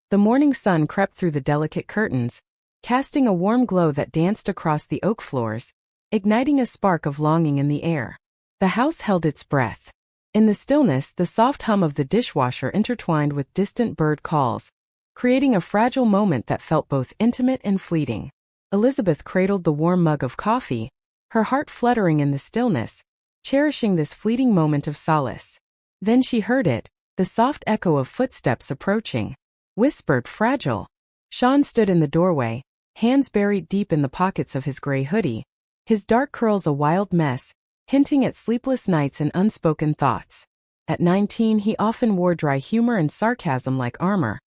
The morning sun crept through the delicate curtains, casting a warm glow that danced across the oak floors, igniting a spark of longing in the air. The house held its breath. In the stillness, the soft hum of the dishwasher intertwined with distant bird calls, creating a fragile moment that felt both intimate and fleeting. Elizabeth cradled the warm mug of coffee, her heart fluttering in the stillness, cherishing this fleeting moment of solace. Then she heard it, the soft echo of footsteps approaching. Whispered, fragile. Shawn stood in the doorway, hands buried deep in the pockets of his gray hoodie, his dark curls a wild mess, hinting at sleepless nights and unspoken thoughts. At 19 he often wore dry humor and sarcasm like armor.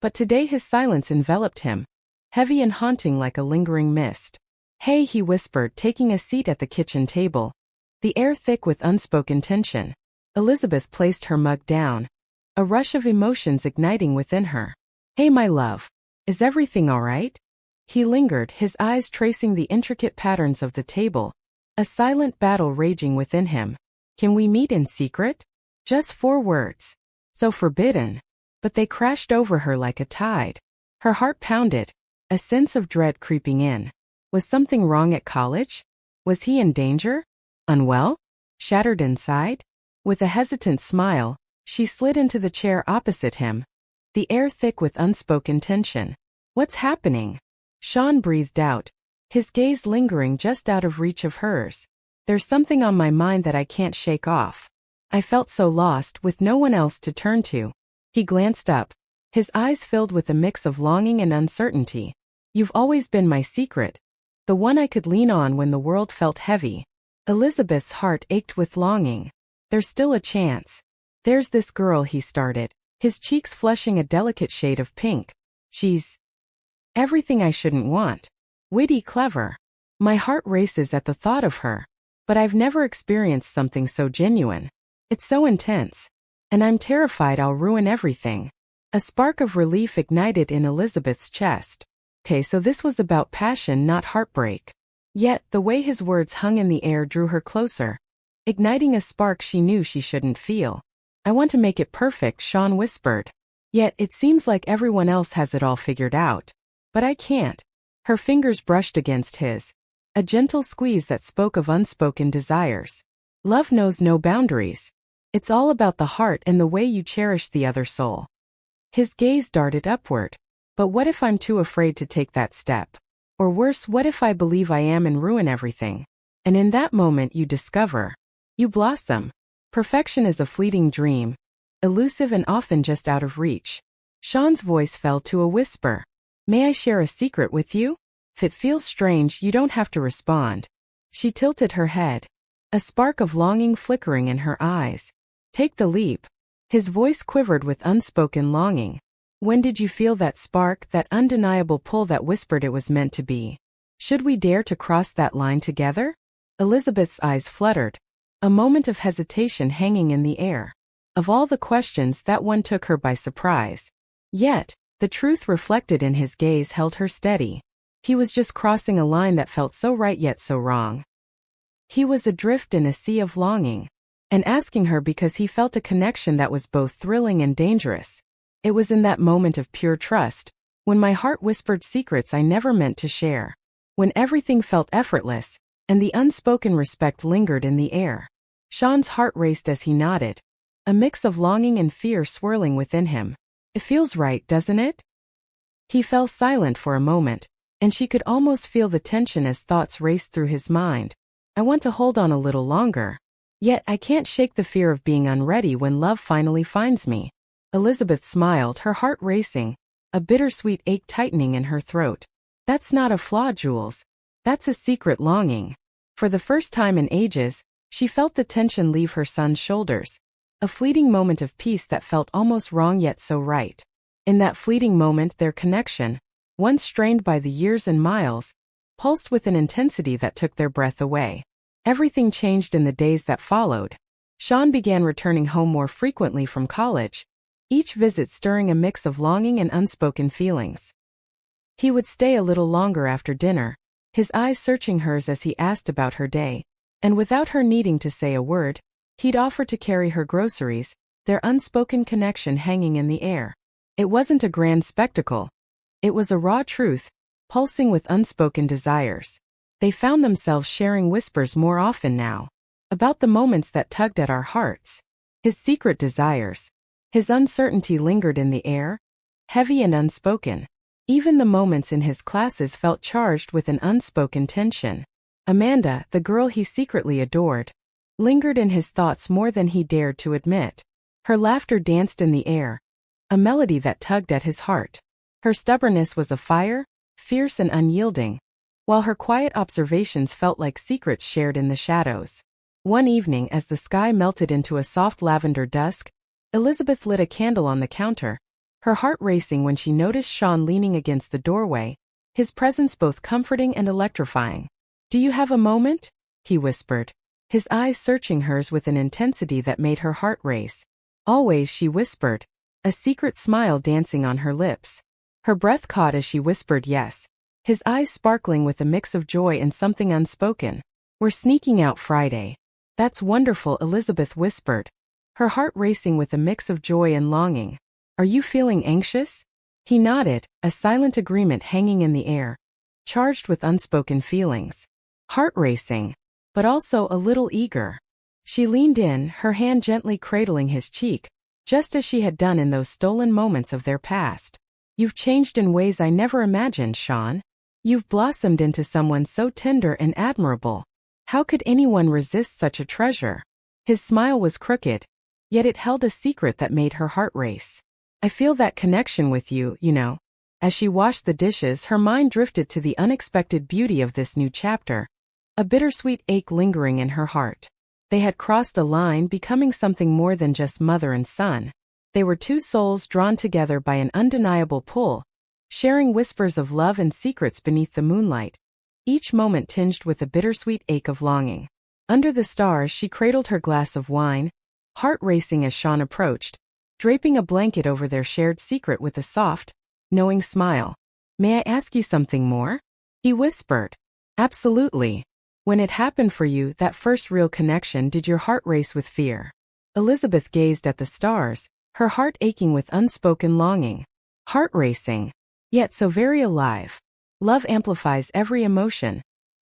But today his silence enveloped him, heavy and haunting like a lingering mist. "Hey," he whispered, taking a seat at the kitchen table, the air thick with unspoken tension. Elizabeth placed her mug down, a rush of emotions igniting within her. "Hey, my love. Is everything all right?" He lingered, his eyes tracing the intricate patterns of the table, a silent battle raging within him. "Can we meet in secret?" Just 4 words. So forbidden. But they crashed over her like a tide. Her heart pounded, a sense of dread creeping in. Was something wrong at college? Was he in danger? Unwell? Shattered inside? With a hesitant smile, she slid into the chair opposite him, the air thick with unspoken tension. "What's happening?" Shawn breathed out, his gaze lingering just out of reach of hers. "There's something on my mind that I can't shake off. I felt so lost, with no one else to turn to." He glanced up, his eyes filled with a mix of longing and uncertainty. "You've always been my secret, the one I could lean on when the world felt heavy." Elizabeth's heart ached with longing. "There's still a chance. There's this girl," he started, his cheeks flushing a delicate shade of pink. "She's everything I shouldn't want. Witty, clever. My heart races at the thought of her. But I've never experienced something so genuine. It's so intense. And I'm terrified I'll ruin everything." A spark of relief ignited in Elizabeth's chest. Okay, so this was about passion, not heartbreak. Yet, the way his words hung in the air drew her closer, igniting a spark she knew she shouldn't feel. "I want to make it perfect," Shawn whispered. "Yet, it seems like everyone else has it all figured out. But I can't." Her fingers brushed against his, a gentle squeeze that spoke of unspoken desires. "Love knows no boundaries. It's all about the heart and the way you cherish the other soul." His gaze darted upward. "But what if I'm too afraid to take that step? Or worse, what if I believe I am and ruin everything? And in that moment you discover. You blossom. Perfection is a fleeting dream, elusive and often just out of reach." Shawn's voice fell to a whisper. "May I share a secret with you? If it feels strange, you don't have to respond." She tilted her head, a spark of longing flickering in her eyes. "Take the leap." His voice quivered with unspoken longing. "When did you feel that spark, that undeniable pull that whispered it was meant to be? Should we dare to cross that line together?" Elizabeth's eyes fluttered, a moment of hesitation hanging in the air. Of all the questions, that one took her by surprise. Yet, the truth reflected in his gaze held her steady. He was just crossing a line that felt so right yet so wrong. He was adrift in a sea of longing, and asking her because he felt a connection that was both thrilling and dangerous. It was in that moment of pure trust, when my heart whispered secrets I never meant to share, when everything felt effortless, and the unspoken respect lingered in the air. Shawn's heart raced as he nodded, a mix of longing and fear swirling within him. "It feels right, doesn't it?" He fell silent for a moment, and she could almost feel the tension as thoughts raced through his mind. "I want to hold on a little longer. Yet I can't shake the fear of being unready when love finally finds me." Elizabeth smiled, her heart racing, a bittersweet ache tightening in her throat. "That's not a flaw, Jules. That's a secret longing." For the first time in ages, she felt the tension leave her son's shoulders, a fleeting moment of peace that felt almost wrong yet so right. In that fleeting moment, their connection, once strained by the years and miles, pulsed with an intensity that took their breath away. Everything changed in the days that followed. Shawn began returning home more frequently from college, each visit stirring a mix of longing and unspoken feelings. He would stay a little longer after dinner, his eyes searching hers as he asked about her day, and without her needing to say a word, he'd offer to carry her groceries, their unspoken connection hanging in the air. It wasn't a grand spectacle. It was a raw truth, pulsing with unspoken desires. They found themselves sharing whispers more often now, about the moments that tugged at our hearts. His secret desires. His uncertainty lingered in the air, heavy and unspoken. Even the moments in his classes felt charged with an unspoken tension. Amanda, the girl he secretly adored, lingered in his thoughts more than he dared to admit. Her laughter danced in the air, a melody that tugged at his heart. Her stubbornness was afire, fierce and unyielding, while her quiet observations felt like secrets shared in the shadows. One evening, as the sky melted into a soft lavender dusk, Elizabeth lit a candle on the counter, her heart racing when she noticed Shawn leaning against the doorway, his presence both comforting and electrifying. "Do you have a moment?" he whispered, his eyes searching hers with an intensity that made her heart race. "Always," she whispered, a secret smile dancing on her lips. Her breath caught as she whispered yes, his eyes sparkling with a mix of joy and something unspoken. "We're sneaking out Friday." "That's wonderful," Elizabeth whispered, her heart racing with a mix of joy and longing. "Are you feeling anxious?" He nodded, a silent agreement hanging in the air, charged with unspoken feelings. Heart racing, but also a little eager. She leaned in, her hand gently cradling his cheek, just as she had done in those stolen moments of their past. "You've changed in ways I never imagined, Shawn. You've blossomed into someone so tender and admirable. How could anyone resist such a treasure?" His smile was crooked, yet it held a secret that made her heart race. "I feel that connection with you, you know." As she washed the dishes, her mind drifted to the unexpected beauty of this new chapter, a bittersweet ache lingering in her heart. They had crossed a line, becoming something more than just mother and son. They were two souls drawn together by an undeniable pull, sharing whispers of love and secrets beneath the moonlight, each moment tinged with a bittersweet ache of longing. Under the stars, she cradled her glass of wine, heart racing as Shawn approached, draping a blanket over their shared secret with a soft, knowing smile. "May I ask you something more?" he whispered. "Absolutely. When it happened for you, that first real connection, did your heart race with fear?" Elizabeth gazed at the stars, her heart aching with unspoken longing. Heart racing, yet so very alive. Love amplifies every emotion,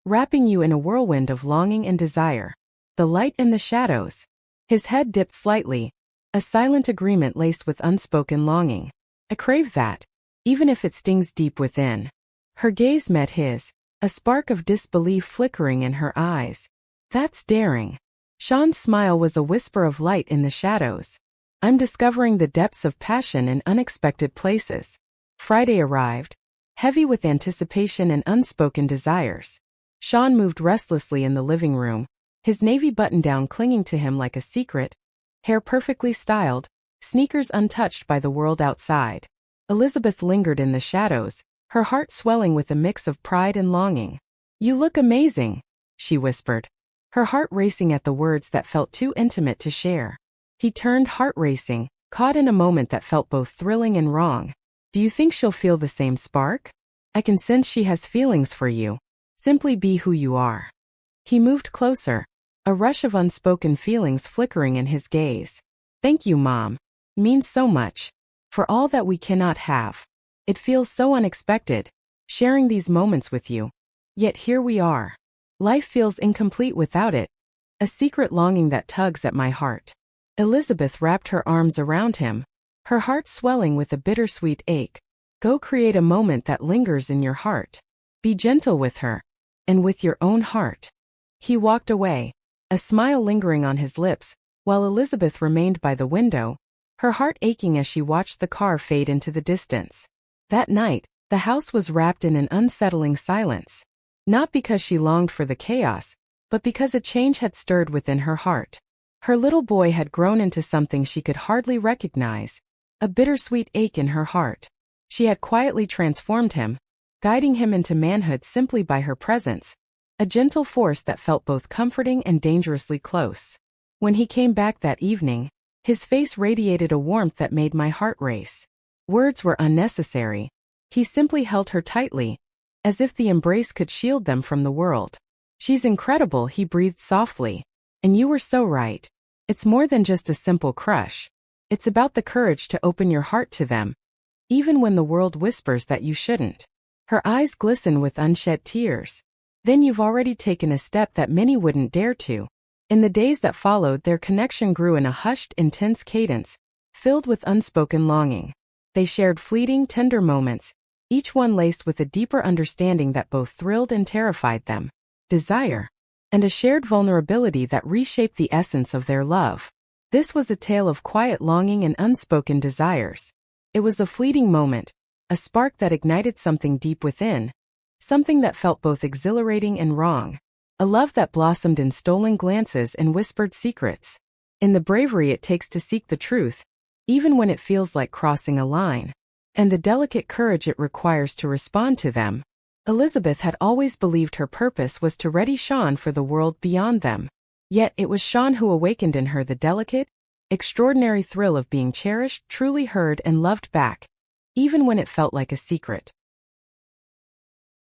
wrapping you in a whirlwind of longing and desire. The light and the shadows. His head dipped slightly, a silent agreement laced with unspoken longing. "I crave that, even if it stings deep within." Her gaze met his, a spark of disbelief flickering in her eyes. "That's daring." Shawn's smile was a whisper of light in the shadows. "I'm discovering the depths of passion in unexpected places." Friday arrived, heavy with anticipation and unspoken desires. Shawn moved restlessly in the living room, his navy button-down clinging to him like a secret, hair perfectly styled, sneakers untouched by the world outside. Elizabeth lingered in the shadows, her heart swelling with a mix of pride and longing. "You look amazing," she whispered, her heart racing at the words that felt too intimate to share. He turned, heart racing, caught in a moment that felt both thrilling and wrong. "Do you think she'll feel the same spark?" "I can sense she has feelings for you. Simply be who you are." He moved closer, a rush of unspoken feelings flickering in his gaze. "Thank you, Mom. Means so much. For all that we cannot have. It feels so unexpected, sharing these moments with you. Yet here we are. Life feels incomplete without it. A secret longing that tugs at my heart." Elizabeth wrapped her arms around him, her heart swelling with a bittersweet ache. "Go create a moment that lingers in your heart. Be gentle with her. And with your own heart." He walked away, a smile lingering on his lips, while Elizabeth remained by the window, her heart aching as she watched the car fade into the distance. That night, the house was wrapped in an unsettling silence. Not because she longed for the chaos, but because a change had stirred within her heart. Her little boy had grown into something she could hardly recognize, a bittersweet ache in her heart. She had quietly transformed him, guiding him into manhood simply by her presence, a gentle force that felt both comforting and dangerously close. When he came back that evening, his face radiated a warmth that made my heart race. Words were unnecessary. He simply held her tightly, as if the embrace could shield them from the world. "She's incredible," he breathed softly. "And you were so right. It's more than just a simple crush. It's about the courage to open your heart to them, even when the world whispers that you shouldn't. Her eyes glisten with unshed tears. Then you've already taken a step that many wouldn't dare to. In the days that followed, their connection grew in a hushed, intense cadence, filled with unspoken longing. They shared fleeting, tender moments, each one laced with a deeper understanding that both thrilled and terrified them. Desire. And a shared vulnerability that reshaped the essence of their love. This was a tale of quiet longing and unspoken desires. It was a fleeting moment, a spark that ignited something deep within, something that felt both exhilarating and wrong. A love that blossomed in stolen glances and whispered secrets. In the bravery it takes to seek the truth, even when it feels like crossing a line. And the delicate courage it requires to respond to them. Elizabeth had always believed her purpose was to ready Shawn for the world beyond them. Yet it was Shawn who awakened in her the delicate, extraordinary thrill of being cherished, truly heard, and loved back, even when it felt like a secret.